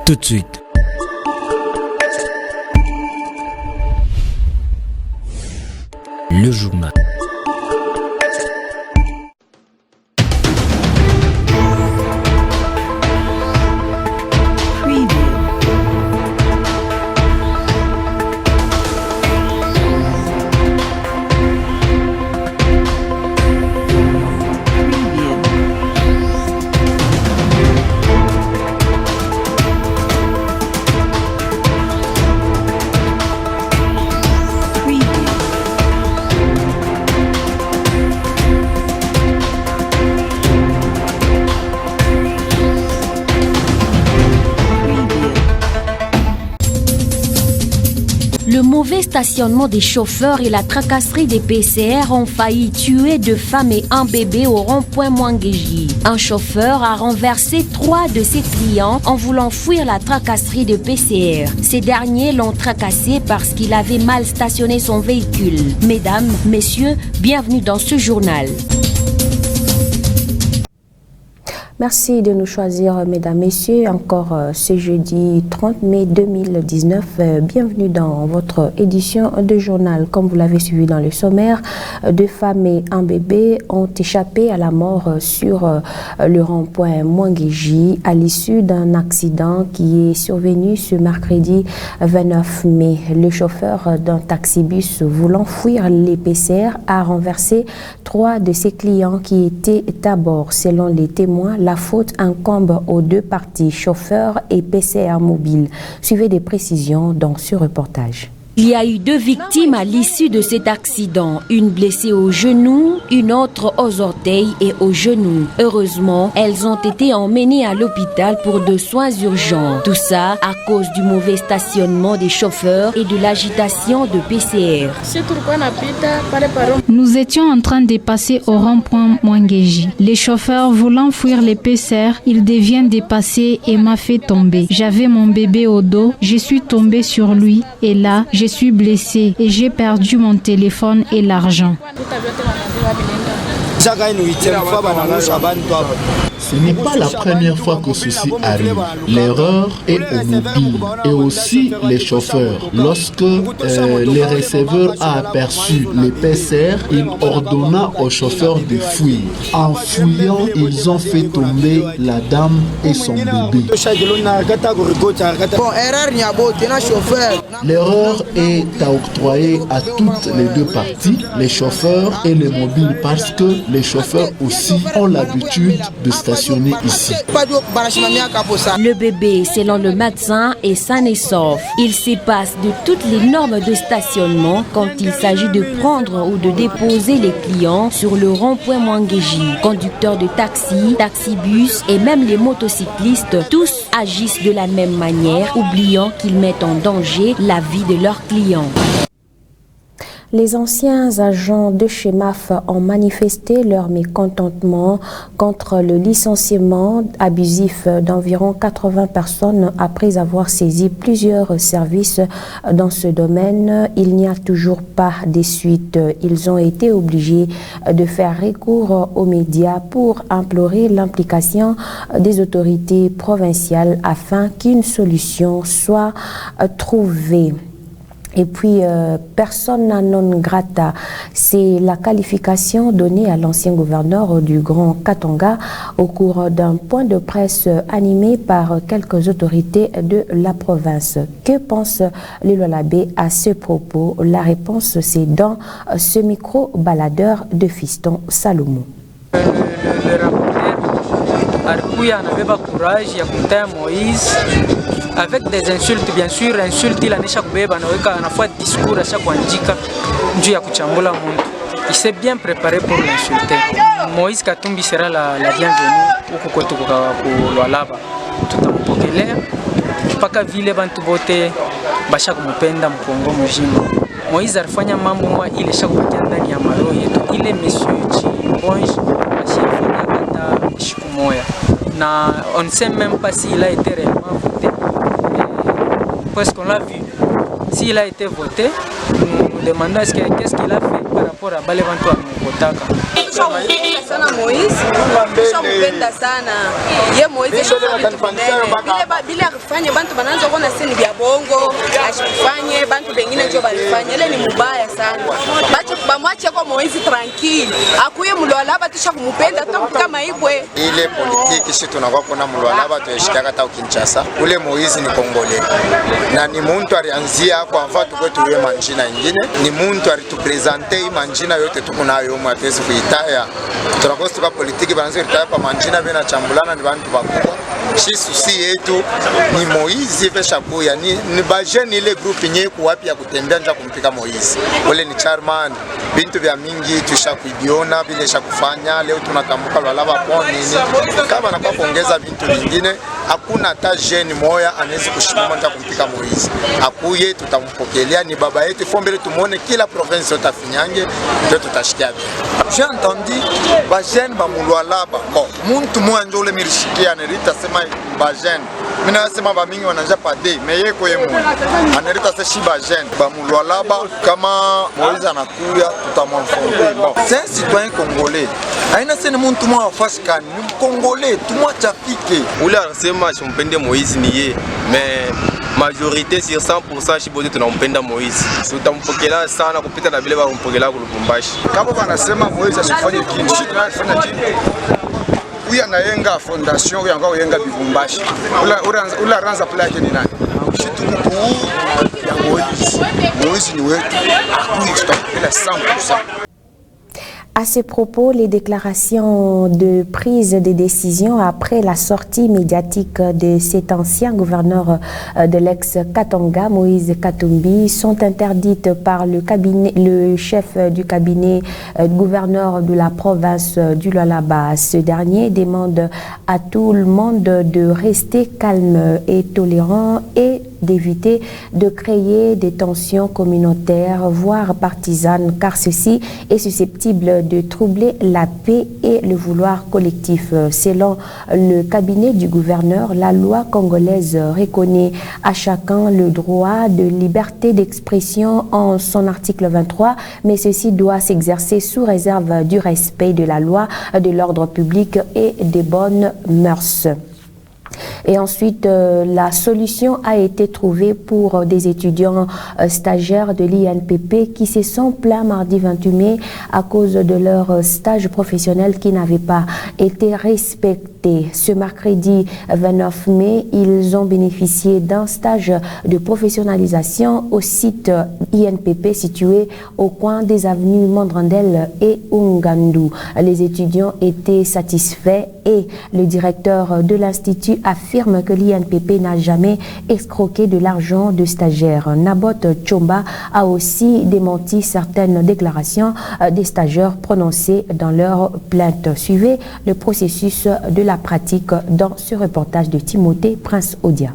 Tout de suite. Le journal. Le mauvais stationnement des chauffeurs et la tracasserie des PCR ont failli tuer 2 femmes et un bébé au rond-point Mwangeji. Un chauffeur a renversé 3 de ses clients en voulant fuir la tracasserie de PCR. Ces derniers l'ont tracassé parce qu'il avait mal stationné son véhicule. Mesdames, messieurs, bienvenue dans ce journal. Merci de nous choisir, mesdames, messieurs, encore ce jeudi 30 mai 2019. Bienvenue dans votre édition de journal. Comme vous l'avez suivi dans le sommaire, 2 femmes et un bébé ont échappé à la mort sur le rond-point Mwangeji à l'issue d'un accident qui est survenu ce mercredi 29 mai. Le chauffeur d'un taxibus voulant fuir les PCR a renversé 3 de ses clients qui étaient à bord. Selon les témoins, la faute incombe aux 2 parties, chauffeur et PCR mobile. Suivez des précisions dans ce reportage. Il y a eu 2 victimes à l'issue de cet accident, une blessée au genou, une autre aux orteils et au genou. Heureusement, elles ont été emmenées à l'hôpital pour de soins urgents. Tout ça à cause du mauvais stationnement des chauffeurs et de l'agitation de PCR. Nous étions en train de passer au rond-point Mwangeji. Les chauffeurs voulant fuir les PCR, ils deviennent dépasser et m'a fait tomber. J'avais mon bébé au dos, je suis tombée sur lui et là, je suis blessée et j'ai perdu mon téléphone et l'argent. Ce n'est pas la première fois que ceci arrive. L'erreur est au mobile et aussi les chauffeurs. Lorsque le receveur a aperçu les PCR, il ordonna aux chauffeurs de fuir. En fouillant, ils ont fait tomber la dame et son bébé. L'erreur est à octroyer à toutes les 2 parties, les chauffeurs et les mobiles, parce que les chauffeurs aussi ont l'habitude de stationner ici. Le bébé, selon le médecin, est sain et sauf. Il se passe de toutes les normes de stationnement quand il s'agit de prendre ou de déposer les clients sur le rond-point Mwangeji. Conducteurs de taxi, taxibus et même les motocyclistes, tous agissent de la même manière, oubliant qu'ils mettent en danger la vie de leurs clients. Les anciens agents de Chemaf ont manifesté leur mécontentement contre le licenciement abusif d'environ 80 personnes après avoir saisi plusieurs services dans ce domaine. Il n'y a toujours pas de suite. Ils ont été obligés de faire recours aux médias pour implorer l'implication des autorités provinciales afin qu'une solution soit trouvée. Et puis, persona non grata, c'est la qualification donnée à l'ancien gouverneur du Grand Katanga au cours d'un point de presse animé par quelques autorités de la province. Que pense Lilo Labé à ce propos? La réponse, c'est dans ce micro-baladeur de Fiston Salomon. Le rapporteur alikuya anabeba courage ya kumtaya Moïse avec des insultes, bien sûr, insultes il anisha kubeba anaweka anafua discours asha kuandika njuu ya kuchambula muntu. Il s'est bien préparé pour l'insulter. Moïse Katumbi sera la bienvenue huku kwetu Lualaba. Tutampokelea mpaka vile bantu bote basha kumupenda mkongo mzima. Moïse alifanya mambo mwa ile shakupatia ndani ya maro yetu. Ile monsieur Chibonge ashifanya kata siku moja. Na on ne sait même pas s'il a été réellement voté. Parce qu'on l'a vu. S'il a été voté, nous demandons qu'est-ce qu'il a fait par rapport à Balevanto à Mokotaka. tushampenda sana Moise, tushampenda sana ye Moise bila akifanya bantu bananza kuona sisi ni vya bongo, ashifanye bantu bengine ndio balifanya, ile ni mubaya sana. Bacho bamwache kwa Moise tranquille, akuye Mulwalaba tushakumpenda kama ibwe. Ile politiki sisi tunakuwa kuna Mulwalaba tueshika hata Kinshasa. Ule Moise ni Kongole. Na ni muntu alianzia kwa mfano kwetu yeye manjina nyingine, ni muntu alitupresenter manjina yote tuko nayo mwatezi kuitaya. Tunakosa tuka politiki bananza kuitaya pa manjina bena chambulana ni bantu bakubwa. Susi yetu ni Moise pesha kuya ni bajeni ile group yenyewe kuwapi ya kutembea nja kumpika Moise. Ule ni chairman, bintu vya mingi tushakuibiona vile shakufanya leo tunatambuka Lualaba poni nini. Kama nakuwa kuongeza bintu vingine, hakuna hata jeune moya anaweza kushimama nja kumpika Moise. Akuye tutampokelea, ni baba yetu fombele tumuone kila province yote afinyange ndio tutashikia bien. J'ai entendu bajeni ba Lualaba. Bon, muntu mmoja ndio ule mirishikia nerita sema bajeni. Mina nasema ba mingi wananja pade, meye ko yemu. Anerita se shiba jeune ba Lualaba kama Moise anakuya tutamwonfronter. Bon, c'est un citoyen congolais. Aina sene muntu mmoja afashikani, ni Congolais, tumwa chafike. Ule anasema simpende Moise ni ye, mais majorité sur 100% shibote tunampenda Moise. Tutampokela sana kupita na vile bampokela ku Lubumbashi. Kama wanasema Moise asifanye kitu, sisi tunafanya kitu. Uya nayenga fondation uya ngao yenga Bibumbashi. Ula ranza plake ni nani? Shitu mkuu ya Moise. Moise ni wetu. Akuni tutampokela 100%. À ce propos, les déclarations de prise de décision après la sortie médiatique de cet ancien gouverneur de l'ex-Katanga, Moïse Katumbi, sont interdites par le chef du cabinet gouverneur de la province du Lualaba. Ce dernier demande à tout le monde de rester calme et tolérant et d'éviter de créer des tensions communautaires, voire partisanes, car ceci est susceptible de troubler la paix et le vouloir collectif. Selon le cabinet du gouverneur, la loi congolaise reconnaît à chacun le droit de liberté d'expression en son article 23, mais ceci doit s'exercer sous réserve du respect de la loi, de l'ordre public et des bonnes mœurs. Et ensuite, la solution a été trouvée pour des étudiants stagiaires de l'INPP qui se sont plaints mardi 28 mai à cause de leur stage professionnel qui n'avait pas été respecté. Ce mercredi 29 mai, ils ont bénéficié d'un stage de professionnalisation au site INPP situé au coin des avenues Mondrandel et Ungandu. Les étudiants étaient satisfaits et le directeur de l'institut affirme que l'INPP n'a jamais escroqué de l'argent de stagiaires. Nabot Tchomba a aussi démenti certaines déclarations des stagiaires prononcées dans leur plainte. Suivez le processus de la pratique dans ce reportage de Timothée Prince Odia.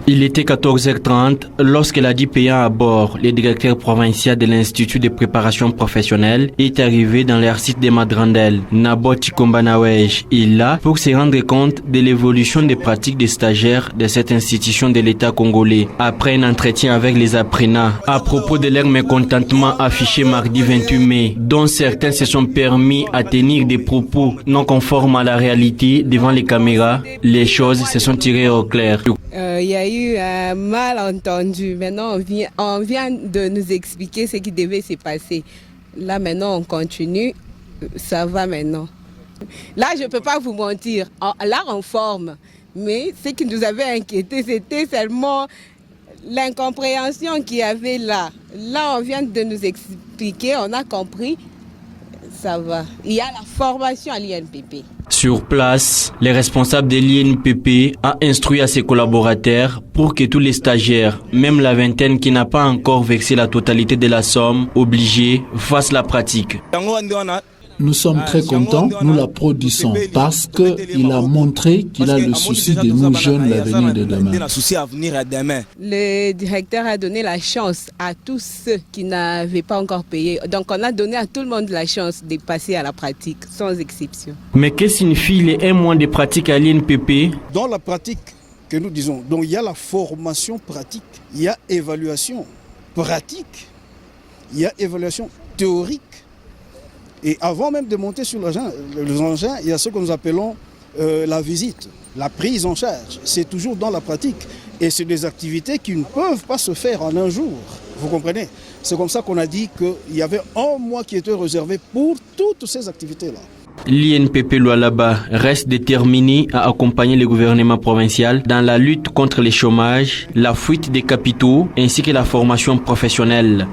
Il était 14h30 lorsque l'ADI payant à bord, le directeur provincial de l'Institut de préparation professionnelle, est arrivé dans leur site de Madrandel, Nabot Chikombanawej. Il là pour se rendre compte de l'évolution des pratiques des stagiaires de cette institution de l'État congolais. Après un entretien avec les apprenants à propos de leur mécontentement affiché mardi 28 mai, dont certains se sont permis à tenir des propos non conformes à la réalité devant les caméras, les choses se sont tirées au clair. Il y a eu un malentendu. Maintenant, on vient de nous expliquer ce qui devait se passer. Là, maintenant, on continue. Ça va maintenant. Là, je ne peux pas vous mentir. Là, on forme. Mais ce qui nous avait inquiété, c'était seulement l'incompréhension qu'il y avait là. Là, on vient de nous expliquer. On a compris. Ça va. Il y a la formation à l'INPP. Sur place, les responsables de l'INPP a instruit à ses collaborateurs pour que tous les stagiaires, même la vingtaine qui n'a pas encore versé la totalité de la somme obligée, fassent la pratique. Nous sommes très contents, nous l'applaudissons parce qu'il a montré qu'il a le souci de nous jeunes l'avenir de demain. Le directeur a donné la chance à tous ceux qui n'avaient pas encore payé. Donc on a donné à tout le monde la chance de passer à la pratique, sans exception. Mais que signifie les 1 mois de pratique à l'INPP? Dans la pratique que nous disons, donc il y a la formation pratique, il y a évaluation pratique, il y a évaluation théorique. Et avant même de monter sur les engins, il y a ce que nous appelons la visite, la prise en charge. C'est toujours dans la pratique. Et c'est des activités qui ne peuvent pas se faire en un jour. Vous comprenez? C'est comme ça qu'on a dit qu'il y avait un mois qui était réservé pour toutes ces activités-là. L'INPP Lualaba reste déterminé à accompagner le gouvernement provincial dans la lutte contre le chômage, la fuite des capitaux ainsi que la formation professionnelle.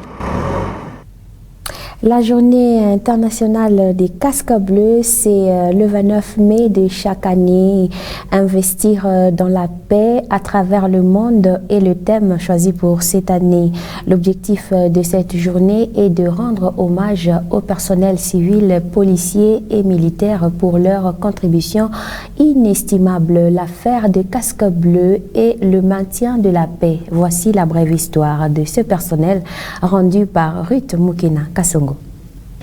La journée internationale des casques bleus, c'est le 29 mai de chaque année. Investir dans la paix à travers le monde est le thème choisi pour cette année. L'objectif de cette journée est de rendre hommage au personnel civil, policiers et militaires pour leur contribution inestimable. L'affaire des casques bleus et le maintien de la paix. Voici la brève histoire de ce personnel rendu par Ruth Mukena Kasongo.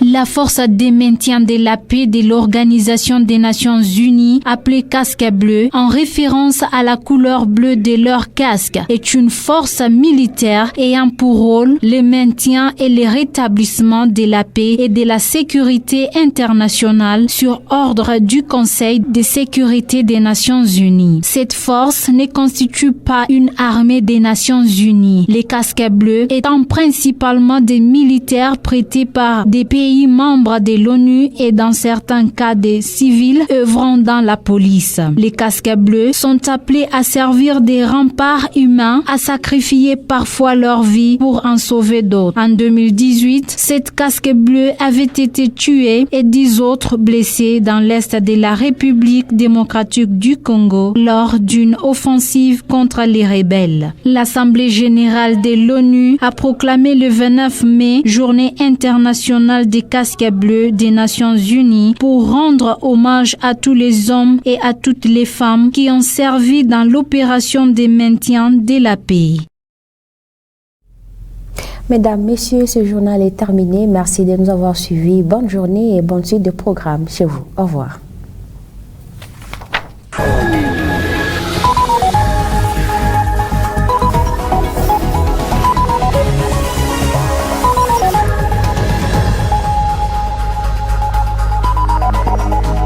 La force de maintien de la paix de l'Organisation des Nations Unies, appelée casque bleu, en référence à la couleur bleue de leur casque, est une force militaire ayant pour rôle le maintien et le rétablissement de la paix et de la sécurité internationale sur ordre du Conseil de sécurité des Nations Unies. Cette force ne constitue pas une armée des Nations Unies. Les casques bleus étant principalement des militaires prêtés par des pays membres de l'ONU et dans certains cas des civils œuvrant dans la police. Les casques bleus sont appelés à servir des remparts humains, à sacrifier parfois leur vie pour en sauver d'autres. En 2018, 7 casques bleus avaient été tués et 10 autres blessés dans l'est de la République démocratique du Congo lors d'une offensive contre les rebelles. L'Assemblée générale de l'ONU a proclamé le 29 mai Journée internationale des casques bleus des Nations Unies pour rendre hommage à tous les hommes et à toutes les femmes qui ont servi dans l'opération de maintien de la paix. Mesdames, Messieurs, ce journal est terminé. Merci de nous avoir suivis. Bonne journée et bonne suite de programme chez vous. Au revoir.